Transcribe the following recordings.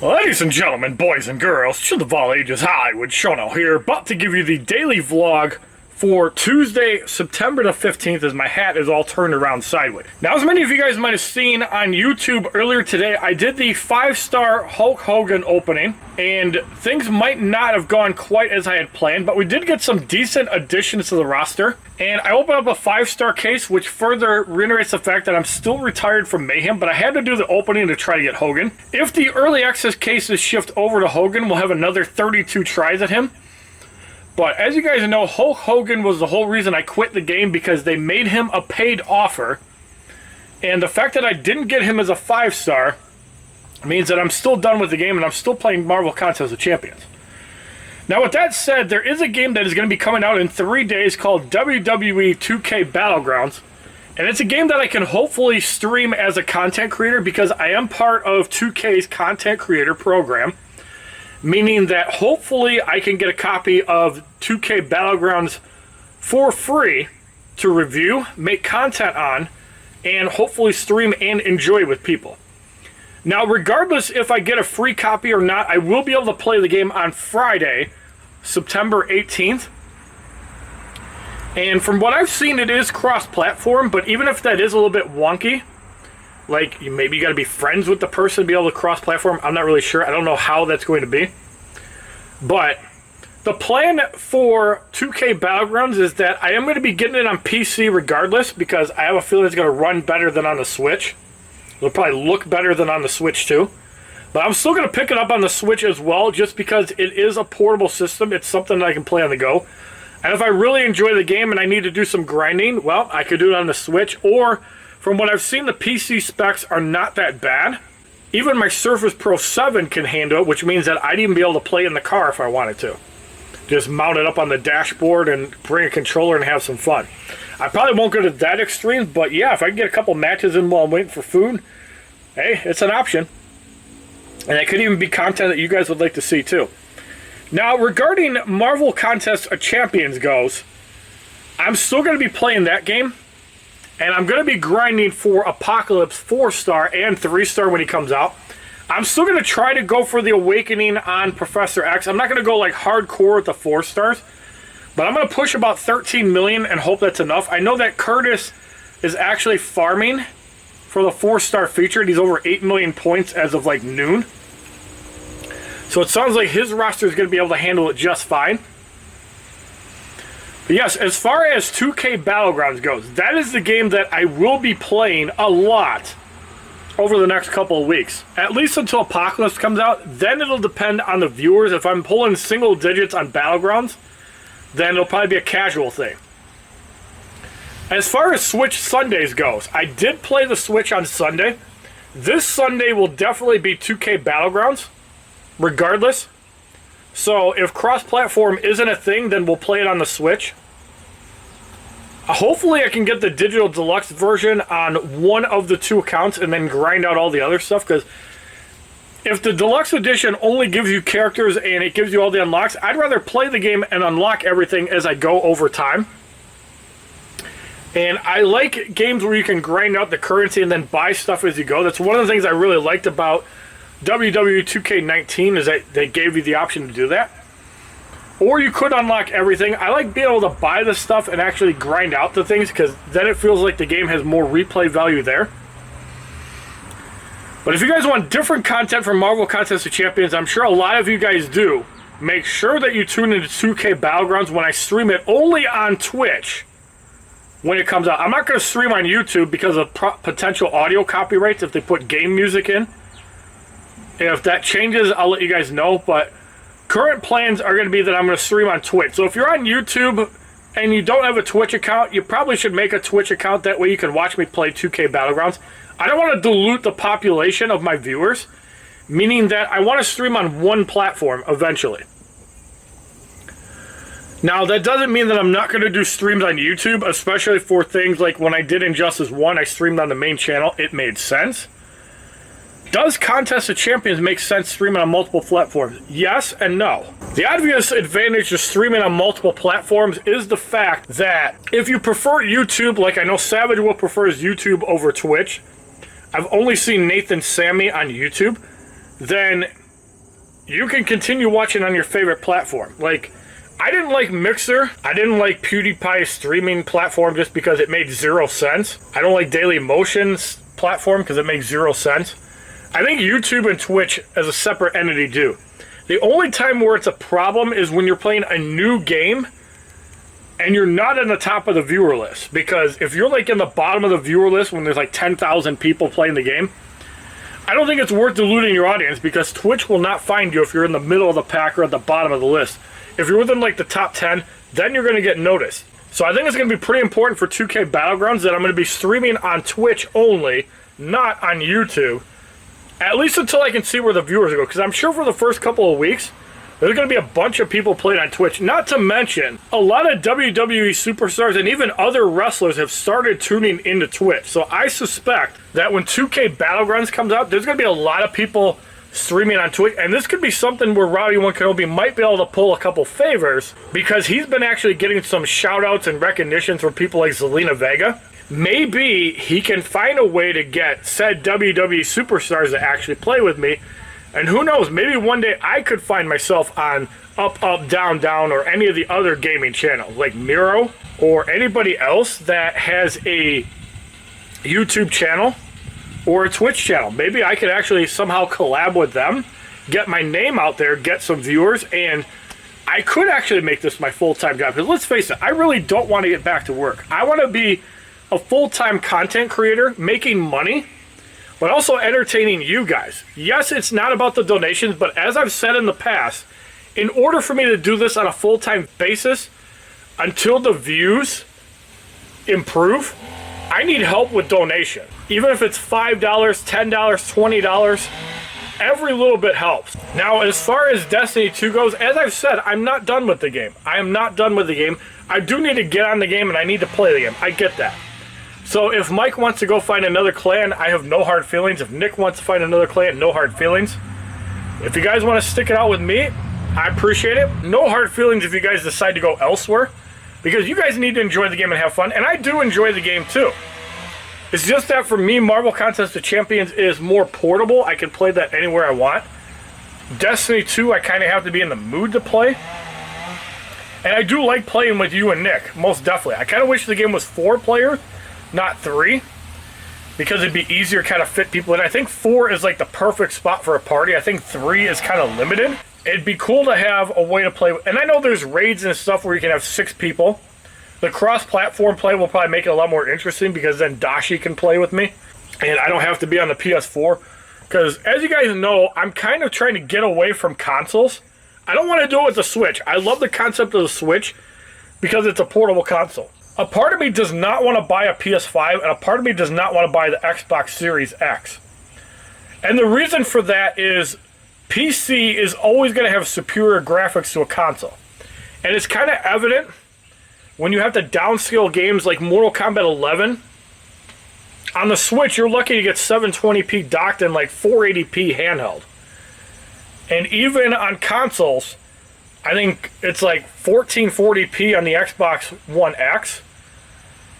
Ladies and gentlemen, boys and girls, children of all ages, HollywoodShono here, about to give you the daily vlog for Tuesday, September the 15th, as my hat is all turned around sideways. Now, as many of you guys might have seen on YouTube earlier today, I did the 5-star Hulk Hogan opening, and things might not have gone quite as I had planned, but we did get some decent additions to the roster. And I opened up a 5-star case, which further reiterates the fact that I'm still retired from Mayhem, but I had to do the opening to try to get Hogan. If the early access cases shift over to Hogan, we'll have another 32 tries at him. But as you guys know, Hulk Hogan was the whole reason I quit the game, because they made him a paid offer. And the fact that I didn't get him as a 5-star means that I'm still done with the game and I'm still playing Marvel Contest of Champions. Now, with that said, there is a game that is going to be coming out in 3 days called WWE 2K Battlegrounds. And it's a game that I can hopefully stream as a content creator, because I am part of 2K's content creator program. Meaning that hopefully I can get a copy of 2K Battlegrounds for free to review, make content on, and hopefully stream and enjoy with people. Now, regardless if I get a free copy or not, I will be able to play the game on Friday, September 18th. And from what I've seen, it is cross-platform, but even if that is a little bit wonky, like maybe you got to be friends with the person to be able to cross-platform, I'm not really sure. I don't know how that's going to be. But the plan for 2K Battlegrounds is that I am going to be getting it on PC regardless, because I have a feeling it's going to run better than on the Switch. It'll probably look better than on the Switch too. But I'm still going to pick it up on the Switch as well, just because it is a portable system. It's something that I can play on the go. And if I really enjoy the game and I need to do some grinding, well, I could do it on the Switch. Or, from what I've seen, the PC specs are not that bad. Even my Surface Pro 7 can handle it, which means that I'd even be able to play in the car if I wanted to. Just mount it up on the dashboard and bring a controller and have some fun. I probably won't go to that extreme, but yeah, if I can get a couple matches in while I'm waiting for food, hey, it's an option. And it could even be content that you guys would like to see too. Now, regarding Marvel Contest of Champions goes, I'm still going to be playing that game. And I'm going to be grinding for Apocalypse 4-star and 3-star when he comes out. I'm still going to try to go for the Awakening on Professor X. I'm not going to go like hardcore with the 4-stars. But I'm going to push about 13 million and hope that's enough. I know that Curtis is actually farming for the 4-star feature. He's over 8 million points as of like noon. So it sounds like his roster is going to be able to handle it just fine. But yes, as far as 2K Battlegrounds goes, that is the game that I will be playing a lot over the next couple of weeks. At least until Apocalypse comes out. Then it'll depend on the viewers. If I'm pulling single digits on Battlegrounds, then it'll probably be a casual thing. As far as Switch Sundays goes, I did play the Switch on Sunday. This Sunday will definitely be 2K Battlegrounds, regardless. So if cross-platform isn't a thing, then we'll play it on the Switch. Hopefully I can get the digital deluxe version on one of the 2 accounts and then grind out all the other stuff, because if the deluxe edition only gives you characters and it gives you all the unlocks, I'd rather play the game and unlock everything as I go over time. And I like games where you can grind out the currency and then buy stuff as you go. That's one of the things I really liked about WWE 2K19, is that they gave you the option to do that. Or you could unlock everything. I like being able to buy the stuff and actually grind out the things, because then it feels like the game has more replay value there. But if you guys want different content from Marvel Contest of Champions, I'm sure a lot of you guys do, make sure that you tune into 2K Battlegrounds when I stream it only on Twitch when it comes out. I'm not going to stream on YouTube because of potential audio copyrights if they put game music in. If that changes, I'll let you guys know, but current plans are going to be that I'm going to stream on Twitch. So if you're on YouTube and you don't have a Twitch account, you probably should make a Twitch account. That way you can watch me play 2K Battlegrounds. I don't want to dilute the population of my viewers, meaning that I want to stream on one platform eventually. Now, that doesn't mean that I'm not going to do streams on YouTube, especially for things like when I did Injustice 1, I streamed on the main channel. It made sense. Does Contest of Champions make sense streaming on multiple platforms? Yes and no. The obvious advantage of streaming on multiple platforms is the fact that if you prefer YouTube, like I know Savage Will prefers YouTube over Twitch, I've only seen Nathan Sammy on YouTube, then you can continue watching on your favorite platform. Like, I didn't like Mixer. I didn't like PewDiePie's streaming platform just because it made 0 sense. I don't like Dailymotion's platform because it makes 0 sense. I think YouTube and Twitch as a separate entity do. The only time where it's a problem is when you're playing a new game and you're not in the top of the viewer list. Because if you're like in the bottom of the viewer list when there's like 10,000 people playing the game, I don't think it's worth diluting your audience because Twitch will not find you if you're in the middle of the pack or at the bottom of the list. If you're within like the top 10, then you're going to get noticed. So I think it's going to be pretty important for 2K Battlegrounds that I'm going to be streaming on Twitch only, not on YouTube. At least until I can see where the viewers go. Because I'm sure for the first couple of weeks, there's going to be a bunch of people playing on Twitch. Not to mention, a lot of WWE superstars and even other wrestlers have started tuning into Twitch. So I suspect that when 2K Battlegrounds comes out, there's going to be a lot of people streaming on Twitch. And this could be something where Rowdy One Kenobi might be able to pull a couple favors. Because he's been actually getting some shout-outs and recognitions from people like Zelina Vega. Maybe he can find a way to get said WWE superstars to actually play with me. And who knows, maybe one day I could find myself on Up, Up, Down, Down, or any of the other gaming channels, like Miro, or anybody else that has a YouTube channel or a Twitch channel. Maybe I could actually somehow collab with them, get my name out there, get some viewers, and I could actually make this my full-time job. Because let's face it, I really don't want to get back to work. I want to be a full-time content creator, making money, but also entertaining you guys. Yes, it's not about the donations, but as I've said in the past, in order for me to do this on a full-time basis, until the views improve, I need help with donation. Even if it's $5, $10, $20, every little bit helps. Now, as far as Destiny 2 goes, as I've said, I'm not done with the game. I am not done with the game. I do need to get on the game, and I need to play the game. I get that. So if Mike wants to go find another clan, I have no hard feelings. If Nick wants to find another clan, no hard feelings. If you guys want to stick it out with me, I appreciate it. No hard feelings if you guys decide to go elsewhere, because you guys need to enjoy the game and have fun, and I do enjoy the game too. It's just that for me, Marvel Contest of Champions is more portable. I can play that anywhere I want. Destiny 2, I kind of have to be in the mood to play. And I do like playing with you and Nick, most definitely. I kind of wish the game was 4-player, not 3, because it'd be easier to kind of fit people in. I think 4 is like the perfect spot for a party. I think 3 is kind of limited. It'd be cool to have a way to play. And I know there's raids and stuff where you can have 6 people. The cross-platform play will probably make it a lot more interesting because then Dashi can play with me. And I don't have to be on the PS4. Because as you guys know, I'm kind of trying to get away from consoles. I don't want to do it with the Switch. I love the concept of the Switch because it's a portable console. A part of me does not want to buy a PS5, and a part of me does not want to buy the Xbox Series X. And the reason for that is PC is always going to have superior graphics to a console. And it's kind of evident when you have to downscale games like Mortal Kombat 11. On the Switch, you're lucky to get 720p docked and like 480p handheld. And even on consoles, I think it's like 1440p on the Xbox One X.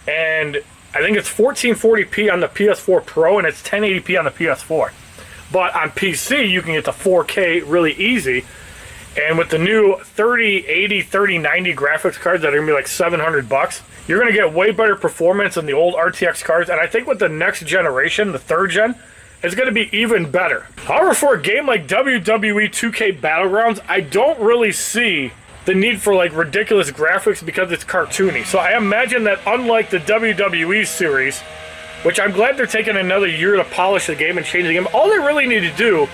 And I think it's 1440p on the PS4 Pro, and it's 1080p on the PS4. But on PC, you can get to 4K really easy. And with the new 3080, 3090 graphics cards that are going to be like $700, you're going to get way better performance than the old RTX cards. And I think with the next generation, the 3rd gen, it's going to be even better. However, for a game like WWE 2K Battlegrounds, I don't really see the need for like ridiculous graphics because it's cartoony. So I imagine that unlike the WWE series, which I'm glad they're taking another year to polish the game and change the game, all they really need to do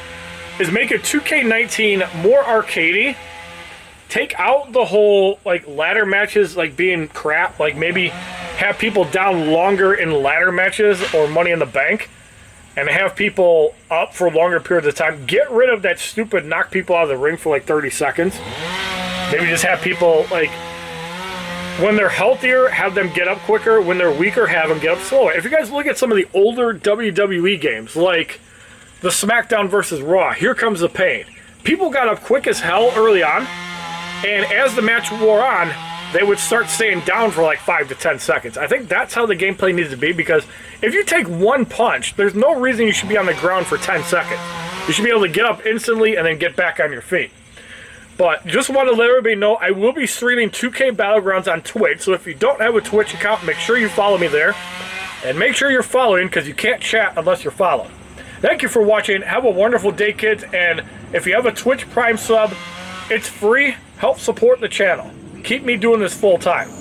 is make it 2K19 more arcadey, take out the whole like ladder matches like being crap, like maybe have people down longer in ladder matches or Money in the Bank, and have people up for longer periods of time. Get rid of that stupid knock people out of the ring for like 30 seconds. Maybe just have people, like, when they're healthier, have them get up quicker. When they're weaker, have them get up slower. If you guys look at some of the older WWE games, like the SmackDown vs. Raw, Here Comes the Pain, people got up quick as hell early on, and as the match wore on, they would start staying down for like 5 to 10 seconds. I think that's how the gameplay needs to be, because if you take one punch, there's no reason you should be on the ground for 10 seconds. You should be able to get up instantly and then get back on your feet. But just want to let everybody know I will be streaming 2K Battlegrounds on Twitch. So if you don't have a Twitch account, make sure you follow me there. And make sure you're following, because you can't chat unless you're following. Thank you for watching. Have a wonderful day, kids. And if you have a Twitch Prime sub, it's free. Help support the channel. Keep me doing this full time.